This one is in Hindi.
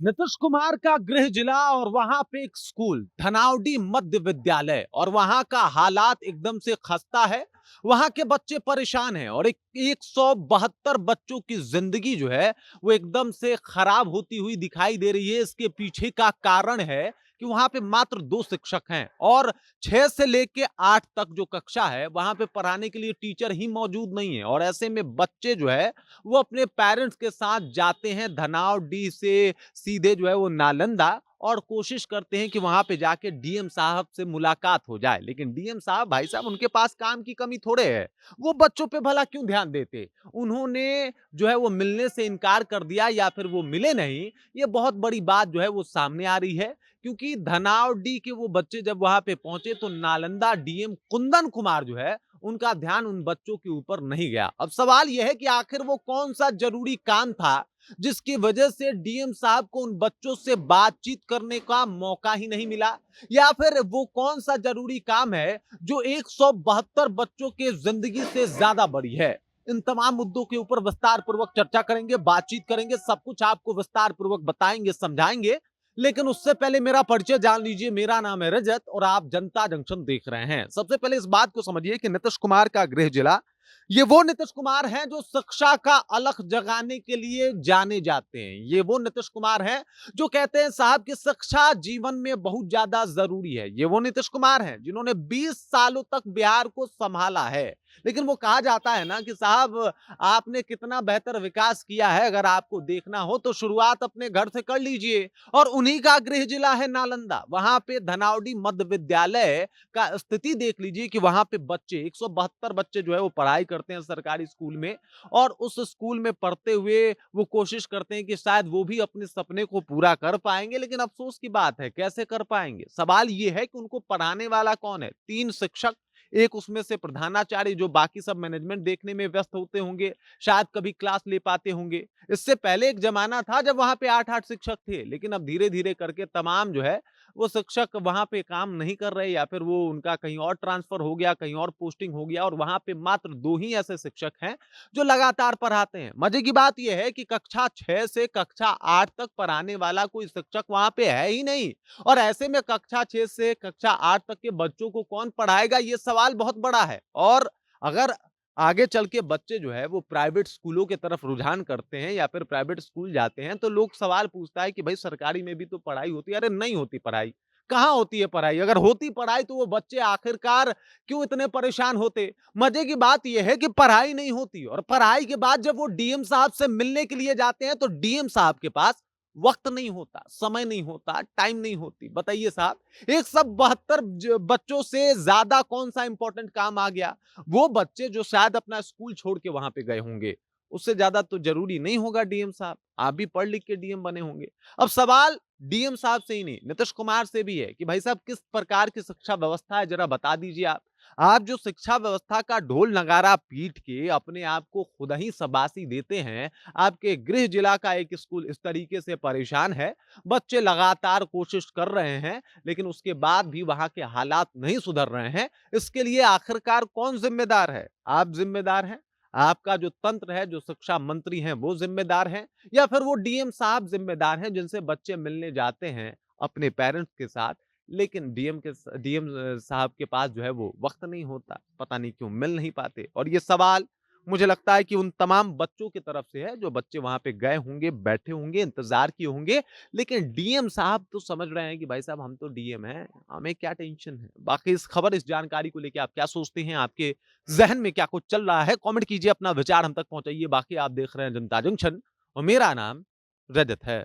नीतीश कुमार का गृह जिला और वहां पे एक स्कूल धनावडी मध्य विद्यालय और वहां का हालात एकदम से खस्ता है। वहां के बच्चे परेशान हैं और एक 172 बच्चों की जिंदगी जो है वो एकदम से खराब होती हुई दिखाई दे रही है। इसके पीछे का कारण है कि वहां पे मात्र 2 शिक्षक हैं और 6 से लेके 8 तक जो कक्षा है वहां पे पढ़ाने के लिए टीचर ही मौजूद नहीं है। और ऐसे में बच्चे जो है वो अपने पेरेंट्स के साथ जाते हैं धनावडी से सीधे जो है वो नालंदा और कोशिश करते हैं कि वहां पे जाके डीएम साहब से मुलाकात हो जाए। लेकिन डीएम साहब भाई साहब उनके पास काम की कमी थोड़े है, वो बच्चों पे भला क्यों ध्यान देते। उन्होंने जो है वो मिलने से इनकार कर दिया या फिर वो मिले नहीं। ये बहुत बड़ी बात जो है वो सामने आ रही है क्योंकि धनावडी के वो बच्चे जब वहां पे पहुंचे तो नालंदा डीएम कुंदन कुमार जो है उनका ध्यान उन बच्चों के ऊपर नहीं गया। अब सवाल यह है कि आखिर वो कौन सा जरूरी काम था जिसकी वजह से डीएम साहब को उन बच्चों से बातचीत करने का मौका ही नहीं मिला, या फिर वो कौन सा जरूरी काम है जो 172 बच्चों के जिंदगी से ज्यादा बड़ी है। इन तमाम मुद्दों के ऊपर विस्तार पूर्वक चर्चा करेंगे, बातचीत करेंगे, सब कुछ आपको विस्तार पूर्वक बताएंगे, समझाएंगे। लेकिन उससे पहले मेरा परिचय जान लीजिए। मेरा नाम है रजत और आप जनता जंक्शन देख रहे हैं। सबसे पहले इस बात को समझिए कि नीतीश कुमार का गृह जिला, ये वो नीतीश कुमार हैं जो शिक्षा का अलख जगाने के लिए जाने जाते हैं। ये वो नीतीश कुमार हैं जो कहते हैं साहब कि शिक्षा जीवन में बहुत ज्यादा जरूरी है। ये वो नीतीश कुमार हैं जिन्होंने 20 सालों तक बिहार को संभाला है। लेकिन वो कहा जाता है ना कि साहब आपने कितना बेहतर विकास किया है, अगर आपको देखना हो तो शुरुआत अपने घर से कर लीजिए। और उन्हीं का गृह जिला है नालंदा। वहां पे धनावडी मध्य विद्यालय का स्थिति देख लीजिए कि वहां पे बच्चे 172 बच्चे जो है वो पढ़ाई करते हैं सरकारी स्कूल में। और उस स्कूल में पढ़ते हुए वो कोशिश करते हैं कि शायद वो भी अपने सपने को पूरा कर पाएंगे। लेकिन अफसोस की बात है, कैसे कर पाएंगे। सवाल ये है कि उनको पढ़ाने वाला कौन है। 3 शिक्षक, एक उसमें से प्रधानाचार्य जो बाकी सब मैनेजमेंट देखने में व्यस्त होते होंगे, शायद कभी क्लास ले पाते होंगे। इससे पहले एक जमाना था जब वहां पे 8-8 शिक्षक थे, लेकिन अब धीरे धीरे करके तमाम जो है वो शिक्षक वहां पे काम नहीं कर रहे, या फिर वो उनका कहीं और ट्रांसफर हो गया, कहीं और पोस्टिंग हो गया। और वहां पे मात्र 2 ही ऐसे शिक्षक हैं जो लगातार पढ़ाते हैं। मजे की बात यह है कि कक्षा 6 से कक्षा 8 तक पढ़ाने वाला कोई शिक्षक वहां पे है ही नहीं। और ऐसे में कक्षा 6 से कक्षा 8 तक के बच्चों को कौन पढ़ाएगा, ये सवाल बहुत बड़ा है। और अगर आगे चल के बच्चे जो है वो प्राइवेट स्कूलों की तरफ रुझान करते हैं या फिर प्राइवेट स्कूल जाते हैं तो लोग सवाल पूछता है कि भाई सरकारी में भी तो पढ़ाई होती है। अरे नहीं होती पढ़ाई। कहाँ होती है पढ़ाई। अगर होती पढ़ाई तो वो बच्चे आखिरकार क्यों इतने परेशान होते। मजे की बात यह है कि पढ़ाई नहीं होती और पढ़ाई के बाद जब वो डीएम साहब से मिलने के लिए जाते हैं तो डीएम साहब के पास वक्त नहीं होता, समय नहीं होता, टाइम नहीं होती। बताइए साहब 172 बच्चों से ज्यादा कौन सा इंपॉर्टेंट काम आ गया। वो बच्चे जो शायद अपना स्कूल छोड़ के वहां पे गए होंगे, उससे ज्यादा तो जरूरी नहीं होगा डीएम साहब। आप भी पढ़ लिख के डीएम बने होंगे। अब सवाल डीएम साहब से ही नहीं, नीतीश कुमार से भी है कि भाई साहब किस प्रकार की शिक्षा व्यवस्था है, जरा बता दीजिए आप। आप जो शिक्षा व्यवस्था का ढोल नगारा पीट के अपने आप को खुद ही शाबाशी देते हैं। आपके गृह जिला का एक स्कूल इस तरीके से परेशान है, बच्चे लगातार कोशिश कर रहे हैं, लेकिन उसके बाद भी वहां के हालात नहीं सुधर रहे हैं। इसके लिए आखिरकार कौन जिम्मेदार है। आप जिम्मेदार हैं, आपका जो तंत्र है, जो शिक्षा मंत्री हैं वो जिम्मेदार हैं, या फिर वो डीएम साहब जिम्मेदार हैं जिनसे बच्चे मिलने जाते हैं अपने पेरेंट्स के साथ। लेकिन डीएम साहब के पास जो है वो वक्त नहीं होता, पता नहीं क्यों मिल नहीं पाते। और ये सवाल मुझे लगता है कि उन तमाम बच्चों की तरफ से है जो बच्चे वहां पे गए होंगे, बैठे होंगे, इंतजार किए होंगे। लेकिन डीएम साहब तो समझ रहे हैं कि भाई साहब हम तो डीएम हैं, हमें क्या टेंशन है। बाकी इस खबर, इस जानकारी को लेके आप क्या सोचते हैं, आपके जहन में क्या कुछ चल रहा है, कमेंट कीजिए, अपना विचार हम तक पहुंचाइए। बाकी आप देख रहे हैं जनता जंक्शन और मेरा नाम रजत है।